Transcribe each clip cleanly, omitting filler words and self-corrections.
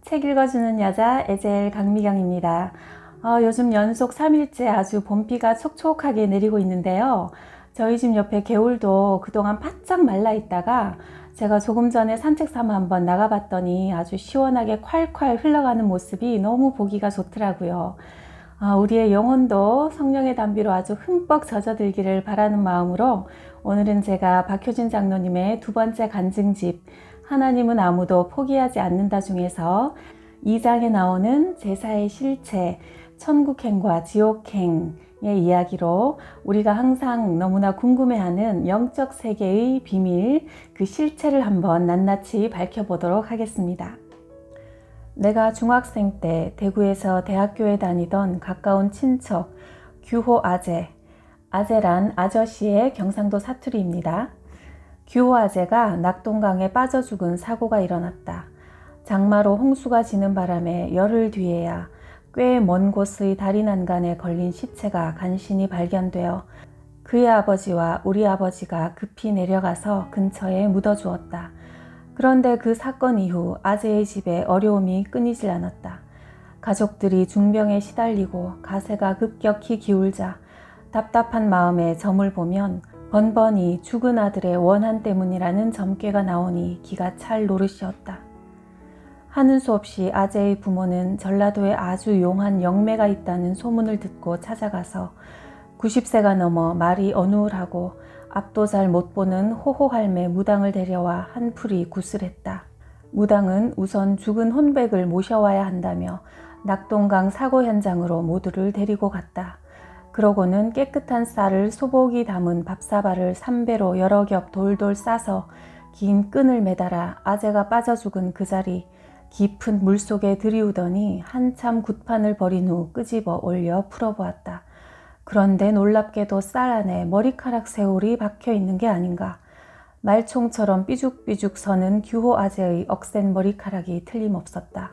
책 읽어주는 여자 에젤 강미경입니다. 요즘 연속 3일째 아주 봄비가 촉촉하게 내리고 있는데요. 저희 집 옆에 개울도 그동안 바짝 말라 있다가 제가 조금 전에 산책 삼아 한번 나가봤더니 아주 시원하게 콸콸 흘러가는 모습이 너무 보기가 좋더라고요. 우리의 영혼도 성령의 단비로 아주 흠뻑 젖어들기를 바라는 마음으로 오늘은 제가 박효진 장로님의 두 번째 간증집 하나님은 아무도 포기하지 않는다 중에서 2장에 나오는 제사의 실체, 천국행과 지옥행의 이야기로 우리가 항상 너무나 궁금해하는 영적 세계의 비밀, 그 실체를 한번 낱낱이 밝혀보도록 하겠습니다. 내가 중학생 때 대구에서 대학교에 다니던 가까운 친척 규호 아재, 아재란 아저씨의 경상도 사투리입니다. 규호 아재가 낙동강에 빠져 죽은 사고가 일어났다. 장마로 홍수가 지는 바람에 열흘 뒤에야 꽤 먼 곳의 다리 난간에 걸린 시체가 간신히 발견되어 그의 아버지와 우리 아버지가 급히 내려가서 근처에 묻어주었다. 그런데 그 사건 이후 아재의 집에 어려움이 끊이질 않았다. 가족들이 중병에 시달리고 가세가 급격히 기울자 답답한 마음에 점을 보면 번번이 죽은 아들의 원한 때문이라는 점괘가 나오니 기가 찰 노릇이었다. 하는 수 없이 아재의 부모는 전라도에 아주 용한 영매가 있다는 소문을 듣고 찾아가서 90세가 넘어 말이 어눌하고 앞도 잘 못 보는 호호할매 무당을 데려와 한풀이 구슬했다. 무당은 우선 죽은 혼백을 모셔와야 한다며 낙동강 사고 현장으로 모두를 데리고 갔다. 그러고는 깨끗한 쌀을 소복이 담은 밥사발을 3배로 여러 겹 돌돌 싸서 긴 끈을 매달아 아재가 빠져 죽은 그 자리 깊은 물속에 들이우더니 한참 굿판을 버린 후 끄집어 올려 풀어보았다. 그런데 놀랍게도 쌀 안에 머리카락 새울이 박혀 있는 게 아닌가. 말총처럼 삐죽삐죽 서는 규호 아재의 억센 머리카락이 틀림없었다.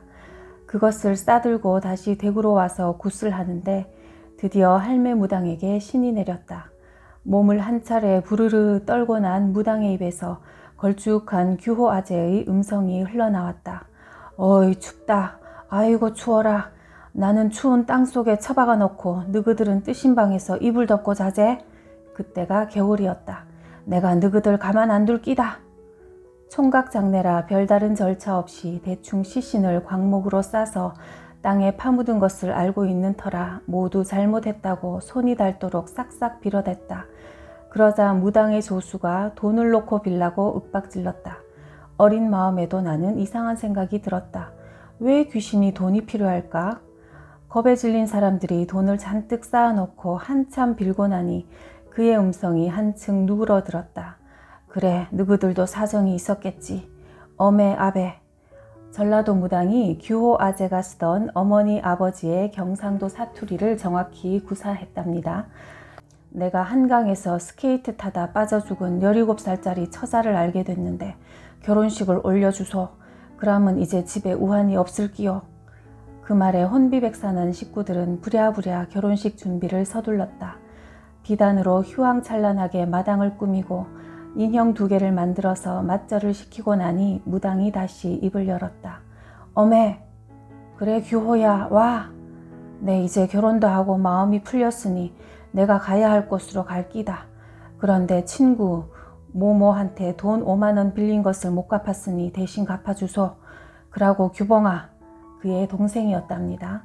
그것을 싸들고 다시 대구로 와서 굿을하는데 드디어 할매 무당에게 신이 내렸다. 몸을 한 차례 부르르 떨고 난 무당의 입에서 걸쭉한 규호 아재의 음성이 흘러나왔다. 어이 춥다. 아이고 추워라. 나는 추운 땅속에 처박아 놓고 너희들은 뜨신 방에서 이불 덮고 자재. 그때가 겨울이었다. 내가 너희들 가만 안 둘 끼다. 총각 장례라 별다른 절차 없이 대충 시신을 광목으로 싸서 땅에 파묻은 것을 알고 있는 터라 모두 잘못했다고 손이 닳도록 싹싹 빌어댔다. 그러자 무당의 조수가 돈을 놓고 빌라고 윽박질렀다. 어린 마음에도 나는 이상한 생각이 들었다. 왜 귀신이 돈이 필요할까? 겁에 질린 사람들이 돈을 잔뜩 쌓아놓고 한참 빌고 나니 그의 음성이 한층 누그러들었다. 그래, 너희들도 사정이 있었겠지. 어메 아베. 전라도 무당이 규호 아재가 쓰던 어머니 아버지의 경상도 사투리를 정확히 구사했답니다. 내가 한강에서 스케이트 타다 빠져 죽은 17살짜리 처자를 알게 됐는데 결혼식을 올려주소. 그러면 이제 집에 우환이 없을기요. 그 말에 혼비백산한 식구들은 부랴부랴 결혼식 준비를 서둘렀다. 비단으로 휘황찬란하게 마당을 꾸미고 인형 2개를 만들어서 맞절을 시키고 나니 무당이 다시 입을 열었다. 어메, 그래 규호야 와. 내 이제 결혼도 하고 마음이 풀렸으니 내가 가야 할 곳으로 갈 끼다. 그런데 친구 모모한테 돈 5만 원 빌린 것을 못 갚았으니 대신 갚아주소. 그러고 규봉아, 그의 동생이었답니다.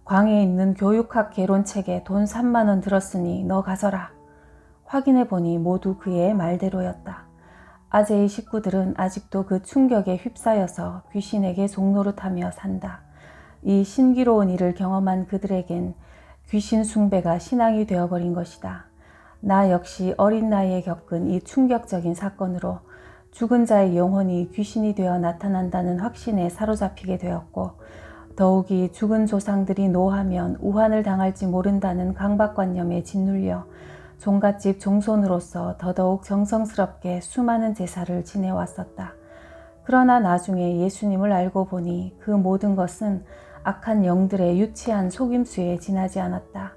광에 있는 교육학 개론책에 돈 3만 원 들었으니 너 가서라. 확인해보니 모두 그의 말대로였다. 아재의 식구들은 아직도 그 충격에 휩싸여서 귀신에게 종노릇하며 산다. 이 신기로운 일을 경험한 그들에겐 귀신 숭배가 신앙이 되어버린 것이다. 나 역시 어린 나이에 겪은 이 충격적인 사건으로 죽은 자의 영혼이 귀신이 되어 나타난다는 확신에 사로잡히게 되었고 더욱이 죽은 조상들이 노하면 우환을 당할지 모른다는 강박관념에 짓눌려 종갓집 종손으로서 더더욱 정성스럽게 수많은 제사를 지내왔었다. 그러나 나중에 예수님을 알고 보니 그 모든 것은 악한 영들의 유치한 속임수에 지나지 않았다.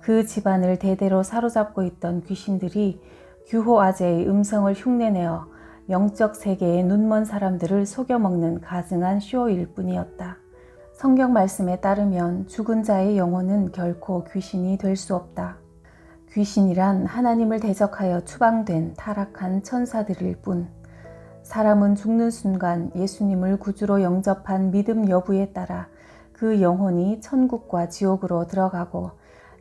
그 집안을 대대로 사로잡고 있던 귀신들이 규호 아재의 음성을 흉내내어 영적 세계의 눈먼 사람들을 속여먹는 가증한 쇼일 뿐이었다. 성경 말씀에 따르면 죽은 자의 영혼은 결코 귀신이 될 수 없다. 귀신이란 하나님을 대적하여 추방된 타락한 천사들일 뿐, 사람은 죽는 순간 예수님을 구주로 영접한 믿음 여부에 따라 그 영혼이 천국과 지옥으로 들어가고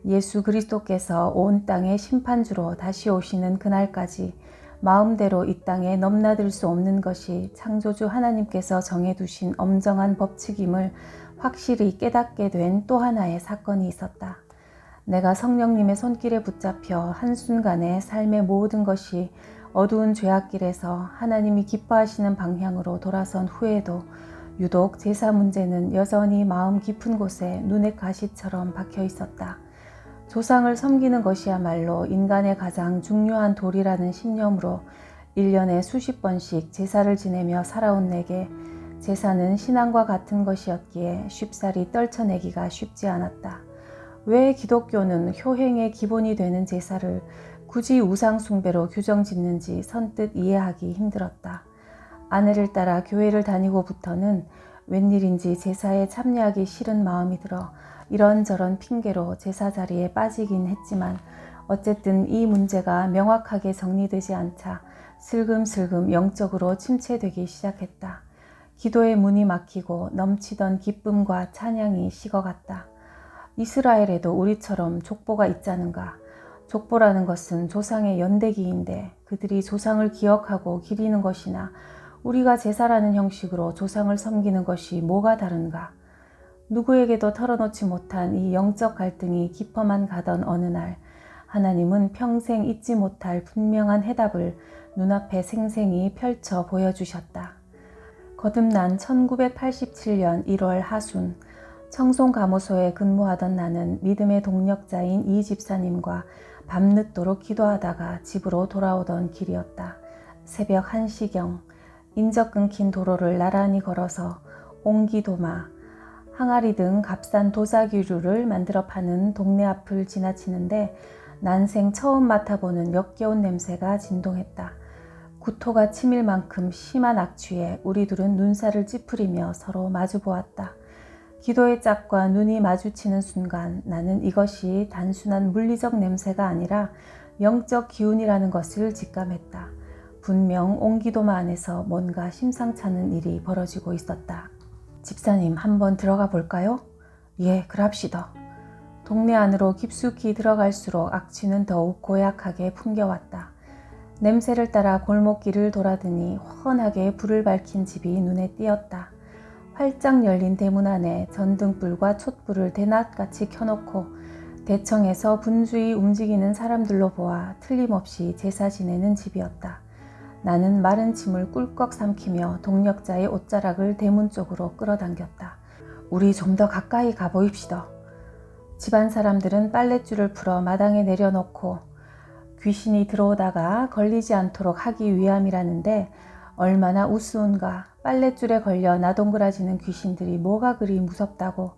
예수 그리스도께서 온 땅의 심판주로 다시 오시는 그날까지 마음대로 이 땅에 넘나들 수 없는 것이 창조주 하나님께서 정해두신 엄정한 법칙임을 확실히 깨닫게 된 또 하나의 사건이 있었다. 내가 성령님의 손길에 붙잡혀 한순간에 삶의 모든 것이 어두운 죄악길에서 하나님이 기뻐하시는 방향으로 돌아선 후에도 유독 제사 문제는 여전히 마음 깊은 곳에 눈의 가시처럼 박혀 있었다. 조상을 섬기는 것이야말로 인간의 가장 중요한 도리라는 신념으로 1년에 수십 번씩 제사를 지내며 살아온 내게 제사는 신앙과 같은 것이었기에 쉽사리 떨쳐내기가 쉽지 않았다. 왜 기독교는 효행의 기본이 되는 제사를 굳이 우상 숭배로 규정 짓는지 선뜻 이해하기 힘들었다. 아내를 따라 교회를 다니고부터는 웬일인지 제사에 참여하기 싫은 마음이 들어 이런저런 핑계로 제사 자리에 빠지긴 했지만 어쨌든 이 문제가 명확하게 정리되지 않자 슬금슬금 영적으로 침체되기 시작했다. 기도의 문이 막히고 넘치던 기쁨과 찬양이 식어갔다. 이스라엘에도 우리처럼 족보가 있자는가. 족보라는 것은 조상의 연대기인데 그들이 조상을 기억하고 기리는 것이나 우리가 제사라는 형식으로 조상을 섬기는 것이 뭐가 다른가. 누구에게도 털어놓지 못한 이 영적 갈등이 깊어만 가던 어느 날 하나님은 평생 잊지 못할 분명한 해답을 눈앞에 생생히 펼쳐 보여주셨다. 거듭난 1987년 1월 하순, 청송가무소에 근무하던 나는 믿음의 동력자인 이 집사님과 밤늦도록 기도하다가 집으로 돌아오던 길이었다. 새벽 1시경, 인적 끊긴 도로를 나란히 걸어서 옹기도마, 항아리 등 값싼 도자기류를 만들어 파는 동네 앞을 지나치는데 난생 처음 맡아보는 역겨운 냄새가 진동했다. 구토가 치밀 만큼 심한 악취에 우리 둘은 눈살을 찌푸리며 서로 마주보았다. 기도의 짝과 눈이 마주치는 순간 나는 이것이 단순한 물리적 냄새가 아니라 영적 기운이라는 것을 직감했다. 분명 옹기도마 안에서 뭔가 심상찮은 일이 벌어지고 있었다. 집사님, 한번 들어가 볼까요? 예, 그럽시다. 동네 안으로 깊숙이 들어갈수록 악취는 더욱 고약하게 풍겨왔다. 냄새를 따라 골목길을 돌아드니 훤하게 불을 밝힌 집이 눈에 띄었다. 활짝 열린 대문 안에 전등불과 촛불을 대낮같이 켜놓고 대청에서 분주히 움직이는 사람들로 보아 틀림없이 제사 지내는 집이었다. 나는 마른 침을 꿀꺽 삼키며 동력자의 옷자락을 대문 쪽으로 끌어당겼다. 우리 좀 더 가까이 가보입시다. 집안 사람들은 빨랫줄을 풀어 마당에 내려놓고 귀신이 들어오다가 걸리지 않도록 하기 위함이라는데 얼마나 우스운가. 빨랫줄에 걸려 나동그라지는 귀신들이 뭐가 그리 무섭다고.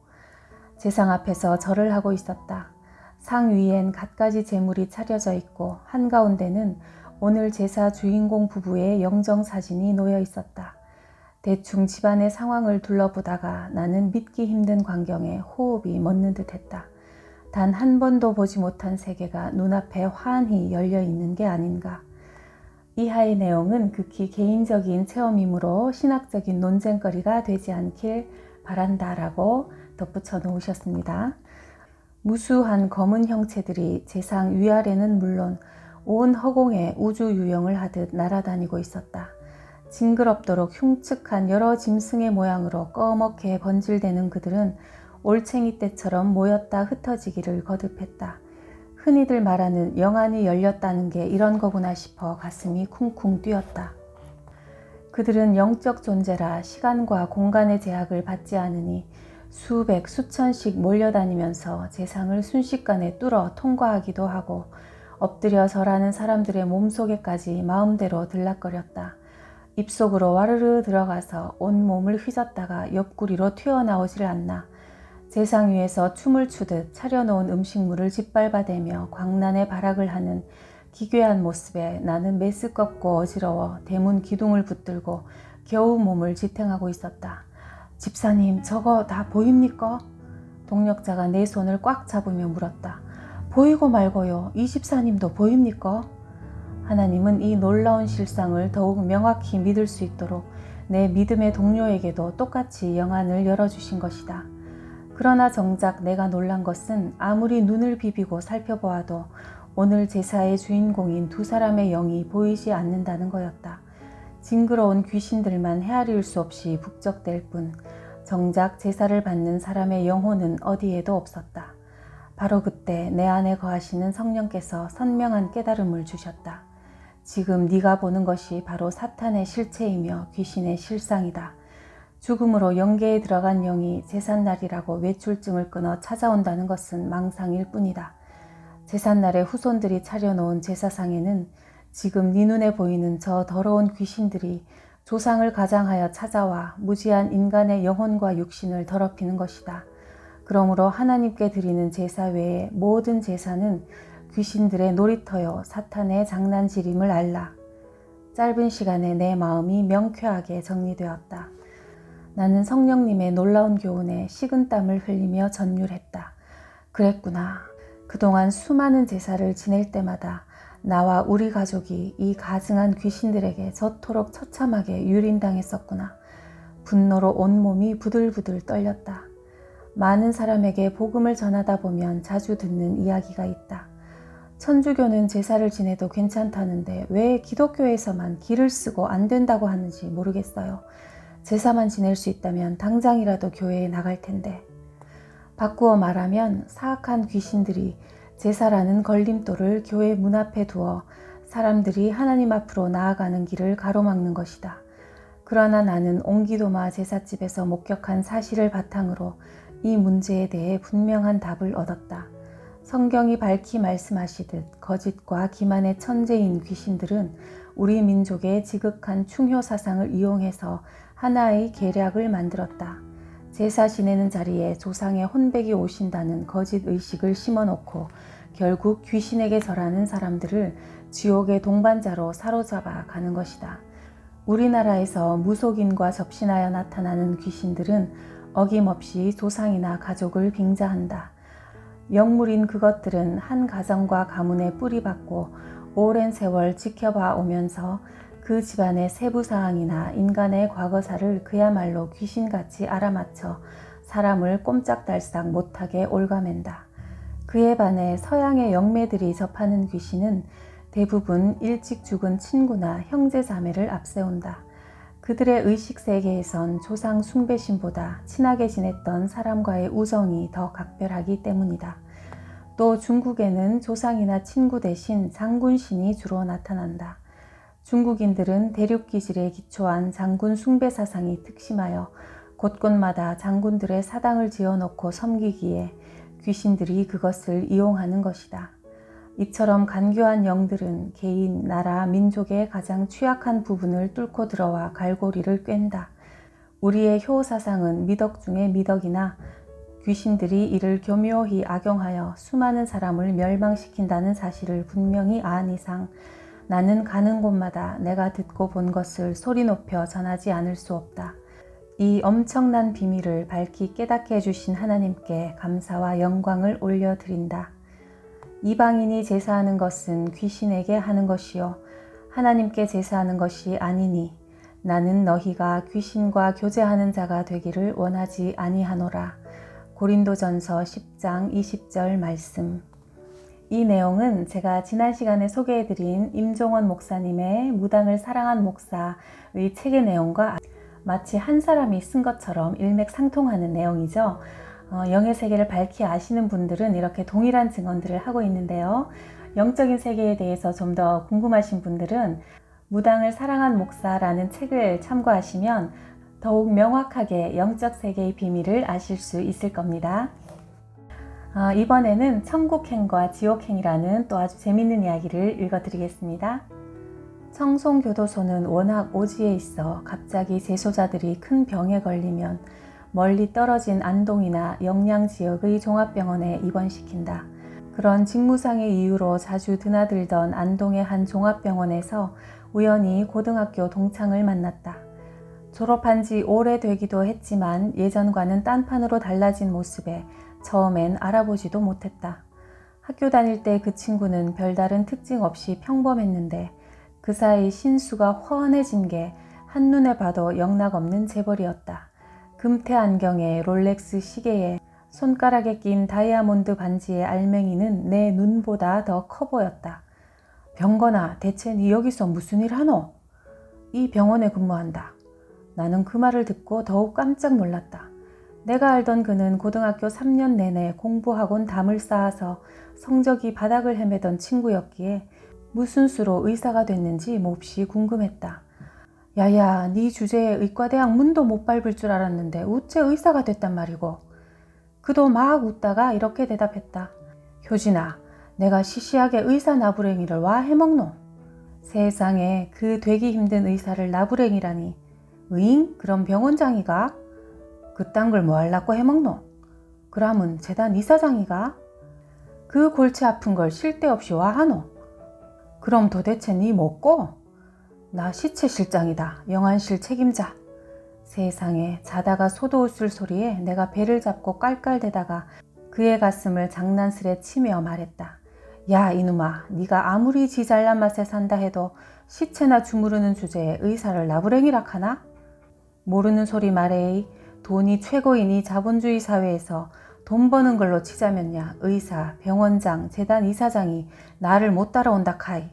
제상 앞에서 절을 하고 있었다. 상 위엔 갖가지 제물이 차려져 있고 한가운데는 오늘 제사 주인공 부부의 영정사진이 놓여 있었다. 대충 집안의 상황을 둘러보다가 나는 믿기 힘든 광경에 호흡이 멎는 듯했다. 단 한 번도 보지 못한 세계가 눈앞에 환히 열려 있는 게 아닌가. 이하의 내용은 극히 개인적인 체험이므로 신학적인 논쟁거리가 되지 않길 바란다라고 덧붙여 놓으셨습니다. 무수한 검은 형체들이 제상 위아래는 물론 온 허공에 우주 유영을 하듯 날아다니고 있었다. 징그럽도록 흉측한 여러 짐승의 모양으로 꺼멓게 번질대는 그들은 올챙이 떼처럼 모였다 흩어지기를 거듭했다. 흔히들 말하는 영안이 열렸다는 게 이런 거구나 싶어 가슴이 쿵쿵 뛰었다. 그들은 영적 존재라 시간과 공간의 제약을 받지 않으니 수백, 수천씩 몰려다니면서 제상을 순식간에 뚫어 통과하기도 하고 엎드려 절하는 사람들의 몸속에까지 마음대로 들락거렸다. 입속으로 와르르 들어가서 온몸을 휘젓다가 옆구리로 튀어나오질 않나. 제상 위에서 춤을 추듯 차려놓은 음식물을 짓밟아대며 광란의 발악을 하는 기괴한 모습에 나는 메스껍고 어지러워 대문 기둥을 붙들고 겨우 몸을 지탱하고 있었다. 집사님, 저거 다 보입니까? 동력자가 내 손을 꽉 잡으며 물었다. 보이고 말고요. 이 집사님도 보입니까? 하나님은 이 놀라운 실상을 더욱 명확히 믿을 수 있도록 내 믿음의 동료에게도 똑같이 영안을 열어주신 것이다. 그러나 정작 내가 놀란 것은 아무리 눈을 비비고 살펴보아도 오늘 제사의 주인공인 두 사람의 영이 보이지 않는다는 거였다. 징그러운 귀신들만 헤아릴 수 없이 북적댈 뿐 정작 제사를 받는 사람의 영혼은 어디에도 없었다. 바로 그때 내 안에 거하시는 성령께서 선명한 깨달음을 주셨다. 지금 네가 보는 것이 바로 사탄의 실체이며 귀신의 실상이다. 죽음으로 영계에 들어간 영이 제삿날이라고 외출증을 끊어 찾아온다는 것은 망상일 뿐이다. 제삿날에 후손들이 차려놓은 제사상에는 지금 네 눈에 보이는 저 더러운 귀신들이 조상을 가장하여 찾아와 무지한 인간의 영혼과 육신을 더럽히는 것이다. 그러므로 하나님께 드리는 제사 외에 모든 제사는 귀신들의 놀이터요 사탄의 장난질임을 알라. 짧은 시간에 내 마음이 명쾌하게 정리되었다. 나는 성령님의 놀라운 교훈에 식은땀을 흘리며 전율했다. 그랬구나. 그동안 수많은 제사를 지낼 때마다 나와 우리 가족이 이 가증한 귀신들에게 저토록 처참하게 유린당했었구나. 분노로 온몸이 부들부들 떨렸다. 많은 사람에게 복음을 전하다 보면 자주 듣는 이야기가 있다. 천주교는 제사를 지내도 괜찮다는데 왜 기독교에서만 기를 쓰고 안 된다고 하는지 모르겠어요. 제사만 지낼 수 있다면 당장이라도 교회에 나갈 텐데. 바꾸어 말하면 사악한 귀신들이 제사라는 걸림돌을 교회 문 앞에 두어 사람들이 하나님 앞으로 나아가는 길을 가로막는 것이다. 그러나 나는 옹기도마 제삿집에서 목격한 사실을 바탕으로 이 문제에 대해 분명한 답을 얻었다. 성경이 밝히 말씀하시듯 거짓과 기만의 천재인 귀신들은 우리 민족의 지극한 충효 사상을 이용해서 하나의 계략을 만들었다. 제사 지내는 자리에 조상의 혼백이 오신다는 거짓 의식을 심어놓고 결국 귀신에게 절하는 사람들을 지옥의 동반자로 사로잡아 가는 것이다. 우리나라에서 무속인과 접신하여 나타나는 귀신들은 어김없이 조상이나 가족을 빙자한다. 영물인 그것들은 한 가정과 가문에 뿌리박고 오랜 세월 지켜봐 오면서 그 집안의 세부사항이나 인간의 과거사를 그야말로 귀신같이 알아맞혀 사람을 꼼짝달싹 못하게 올가맨다. 그에 반해 서양의 영매들이 접하는 귀신은 대부분 일찍 죽은 친구나 형제 자매를 앞세운다. 그들의 의식세계에선 조상 숭배심보다 친하게 지냈던 사람과의 우정이 더 각별하기 때문이다. 또 중국에는 조상이나 친구 대신 장군신이 주로 나타난다. 중국인들은 대륙기질에 기초한 장군 숭배 사상이 특심하여 곳곳마다 장군들의 사당을 지어놓고 섬기기에 귀신들이 그것을 이용하는 것이다. 이처럼 간교한 영들은 개인, 나라, 민족의 가장 취약한 부분을 뚫고 들어와 갈고리를 꿰는다. 우리의 효사상은 미덕 중에 미덕이나 귀신들이 이를 교묘히 악용하여 수많은 사람을 멸망시킨다는 사실을 분명히 안 이상 나는 가는 곳마다 내가 듣고 본 것을 소리 높여 전하지 않을 수 없다. 이 엄청난 비밀을 밝히 깨닫게 해주신 하나님께 감사와 영광을 올려드린다. 이방인이 제사하는 것은 귀신에게 하는 것이요 하나님께 제사하는 것이 아니니 나는 너희가 귀신과 교제하는 자가 되기를 원하지 아니하노라. 고린도전서 10장 20절 말씀. 이 내용은 제가 지난 시간에 소개해드린 임종원 목사님의 무당을 사랑한 목사의 책의 내용과 마치 한 사람이 쓴 것처럼 일맥상통하는 내용이죠. 영의 세계를 밝히 아시는 분들은 이렇게 동일한 증언들을 하고 있는데요. 영적인 세계에 대해서 좀 더 궁금하신 분들은 무당을 사랑한 목사라는 책을 참고하시면 더욱 명확하게 영적 세계의 비밀을 아실 수 있을 겁니다. 이번에는 천국행과 지옥행이라는 또 아주 재밌는 이야기를 읽어드리겠습니다. 청송교도소는 워낙 오지에 있어 갑자기 재소자들이 큰 병에 걸리면 멀리 떨어진 안동이나 영양 지역의 종합병원에 입원시킨다. 그런 직무상의 이유로 자주 드나들던 안동의 한 종합병원에서 우연히 고등학교 동창을 만났다. 졸업한 지 오래되기도 했지만 예전과는 딴판으로 달라진 모습에 처음엔 알아보지도 못했다. 학교 다닐 때 그 친구는 별다른 특징 없이 평범했는데 그 사이 신수가 훤해진 게 한눈에 봐도 영락없는 재벌이었다. 금태 안경에 롤렉스 시계에 손가락에 낀 다이아몬드 반지의 알맹이는 내 눈보다 더 커 보였다. 병건아, 대체 네 여기서 무슨 일 하노? 이 병원에 근무한다. 나는 그 말을 듣고 더욱 깜짝 놀랐다. 내가 알던 그는 고등학교 3년 내내 공부학원 담을 쌓아서 성적이 바닥을 헤매던 친구였기에 무슨 수로 의사가 됐는지 몹시 궁금했다. 야야, 네 주제에 의과대학 문도 못 밟을 줄 알았는데 어째 의사가 됐단 말이고. 그도 막 웃다가 이렇게 대답했다. 효진아, 내가 시시하게 의사 나부랭이를 와 해먹노. 세상에 그 되기 힘든 의사를 나부랭이라니. 으잉? 그럼 병원장이가? 그딴 걸 뭐 할라고 해먹노? 그러면 재단 이사장이가? 그 골치 아픈 걸 쉴 데 없이 와 하노? 그럼 도대체 니 뭐고? 나 시체실장이다. 영안실 책임자. 세상에, 자다가 소도 웃을 소리에 내가 배를 잡고 깔깔대다가 그의 가슴을 장난스레 치며 말했다. 야 이놈아, 네가 아무리 지 잘난 맛에 산다 해도 시체나 주무르는 주제에 의사를 나부랭이라 하나? 모르는 소리 말해이. 돈이 최고인 이 자본주의 사회에서 돈 버는 걸로 치자면야 의사, 병원장, 재단 이사장이 나를 못 따라온다 카이.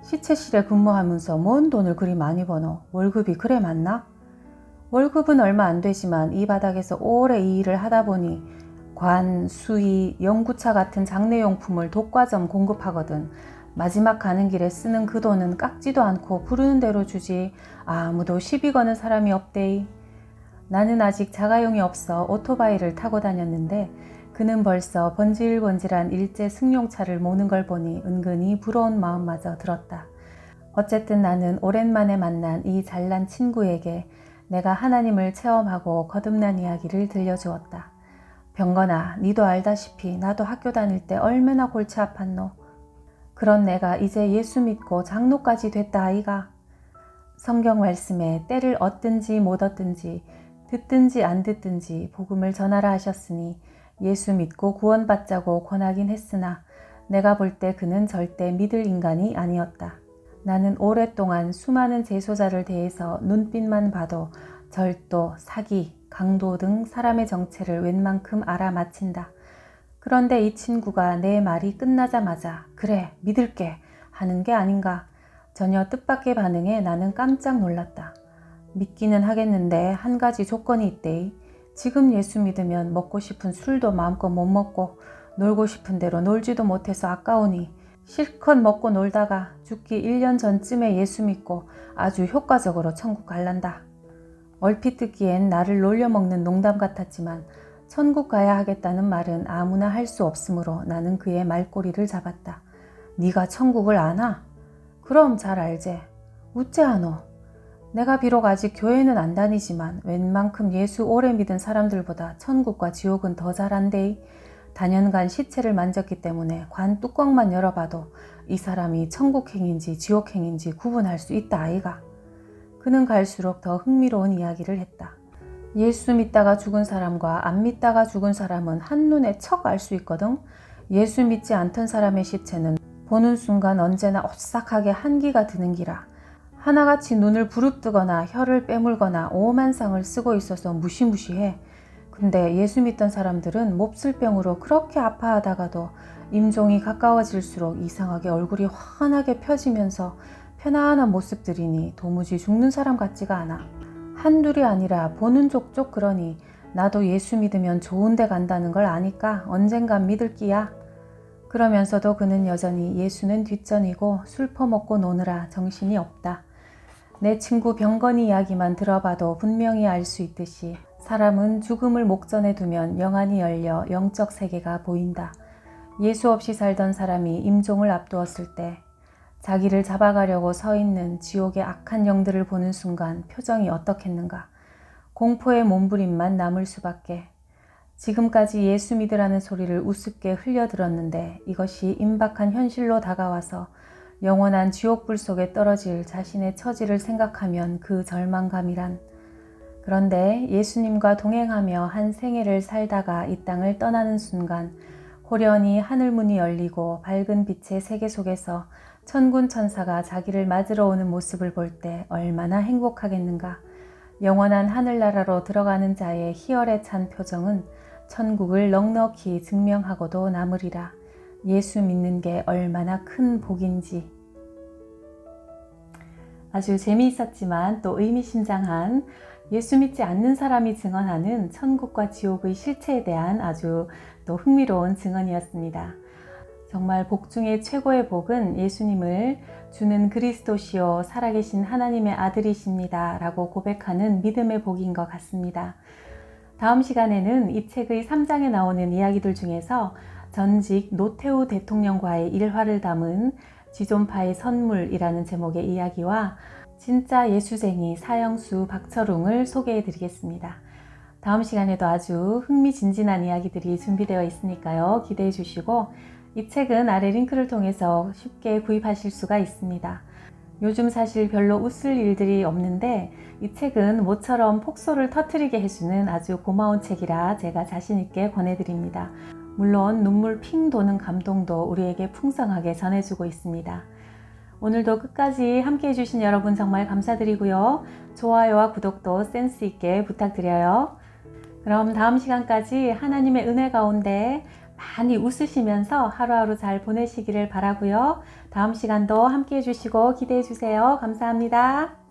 시체실에 근무하면서 뭔 돈을 그리 많이 버노? 월급이 그래 많나? 월급은 얼마 안 되지만 이 바닥에서 오래 이 일을 하다 보니 관, 수의, 연구차 같은 장례용품을 독과점 공급하거든. 마지막 가는 길에 쓰는 그 돈은 깎지도 않고 부르는 대로 주지 아무도 시비 거는 사람이 없대이. 나는 아직 자가용이 없어 오토바이를 타고 다녔는데 그는 벌써 번질번질한 일제 승용차를 모는 걸 보니 은근히 부러운 마음마저 들었다. 어쨌든 나는 오랜만에 만난 이 잘난 친구에게 내가 하나님을 체험하고 거듭난 이야기를 들려주었다. 병건아, 니도 알다시피 나도 학교 다닐 때 얼마나 골치 아팠노. 그런 내가 이제 예수 믿고 장로까지 됐다 아이가. 성경 말씀에 때를 얻든지 못 얻든지 듣든지 안 듣든지 복음을 전하라 하셨으니 예수 믿고 구원받자고 권하긴 했으나 내가 볼 때 그는 절대 믿을 인간이 아니었다. 나는 오랫동안 수많은 재소자를 대해서 눈빛만 봐도 절도, 사기, 강도 등 사람의 정체를 웬만큼 알아맞힌다. 그런데 이 친구가 내 말이 끝나자마자 그래 믿을게 하는 게 아닌가. 전혀 뜻밖의 반응에 나는 깜짝 놀랐다. 믿기는 하겠는데 한 가지 조건이 있대. 지금 예수 믿으면 먹고 싶은 술도 마음껏 못 먹고 놀고 싶은 대로 놀지도 못해서 아까우니 실컷 먹고 놀다가 죽기 1년 전쯤에 예수 믿고 아주 효과적으로 천국 갈란다. 얼핏 듣기엔 나를 놀려먹는 농담 같았지만 천국 가야 하겠다는 말은 아무나 할 수 없으므로 나는 그의 말꼬리를 잡았다. 네가 천국을 아나? 그럼 잘 알제. 우째 아노? 내가 비록 아직 교회는 안 다니지만 웬만큼 예수 오래 믿은 사람들보다 천국과 지옥은 더 잘 안데이. 단연간 시체를 만졌기 때문에 관 뚜껑만 열어봐도 이 사람이 천국행인지 지옥행인지 구분할 수 있다 아이가. 그는 갈수록 더 흥미로운 이야기를 했다. 예수 믿다가 죽은 사람과 안 믿다가 죽은 사람은 한눈에 척 알 수 있거든. 예수 믿지 않던 사람의 시체는 보는 순간 언제나 오싹하게 한기가 드는 기라. 하나같이 눈을 부릅뜨거나 혀를 빼물거나 오만상을 쓰고 있어서 무시무시해. 근데 예수 믿던 사람들은 몹쓸 병으로 그렇게 아파하다가도 임종이 가까워질수록 이상하게 얼굴이 환하게 펴지면서 편안한 모습들이니 도무지 죽는 사람 같지가 않아. 한둘이 아니라 보는 족족 그러니 나도 예수 믿으면 좋은 데 간다는 걸 아니까 언젠간 믿을 끼야. 그러면서도 그는 여전히 예수는 뒷전이고 술 퍼먹고 노느라 정신이 없다. 내 친구 병건이 이야기만 들어봐도 분명히 알 수 있듯이 사람은 죽음을 목전에 두면 영안이 열려 영적 세계가 보인다. 예수 없이 살던 사람이 임종을 앞두었을 때 자기를 잡아가려고 서 있는 지옥의 악한 영들을 보는 순간 표정이 어떻겠는가. 공포의 몸부림만 남을 수밖에. 지금까지 예수 믿으라는 소리를 우습게 흘려들었는데 이것이 임박한 현실로 다가와서 영원한 지옥불 속에 떨어질 자신의 처지를 생각하면 그 절망감이란. 그런데 예수님과 동행하며 한 생애를 살다가 이 땅을 떠나는 순간 호련히 하늘문이 열리고 밝은 빛의 세계 속에서 천군 천사가 자기를 맞으러 오는 모습을 볼 때 얼마나 행복하겠는가. 영원한 하늘나라로 들어가는 자의 희열에 찬 표정은 천국을 넉넉히 증명하고도 남으리라. 예수 믿는 게 얼마나 큰 복인지. 아주 재미있었지만 또 의미심장한 예수 믿지 않는 사람이 증언하는 천국과 지옥의 실체에 대한 아주 또 흥미로운 증언이었습니다. 정말 복 중에 최고의 복은 예수님을 주는 그리스도시요 살아계신 하나님의 아들이십니다 라고 고백하는 믿음의 복인 것 같습니다. 다음 시간에는 이 책의 3장에 나오는 이야기들 중에서 전직 노태우 대통령과의 일화를 담은 지존파의 선물이라는 제목의 이야기와 진짜 예수쟁이 사형수 박철웅을 소개해 드리겠습니다. 다음 시간에도 아주 흥미진진한 이야기들이 준비되어 있으니까요. 기대해 주시고 이 책은 아래 링크를 통해서 쉽게 구입하실 수가 있습니다. 요즘 사실 별로 웃을 일들이 없는데 이 책은 모처럼 폭소를 터뜨리게 해주는 아주 고마운 책이라 제가 자신있게 권해드립니다. 물론 눈물 핑 도는 감동도 우리에게 풍성하게 전해주고 있습니다. 오늘도 끝까지 함께 해주신 여러분 정말 감사드리고요. 좋아요와 구독도 센스 있게 부탁드려요. 그럼 다음 시간까지 하나님의 은혜 가운데 많이 웃으시면서 하루하루 잘 보내시기를 바라고요. 다음 시간도 함께 해주시고 기대해 주세요. 감사합니다.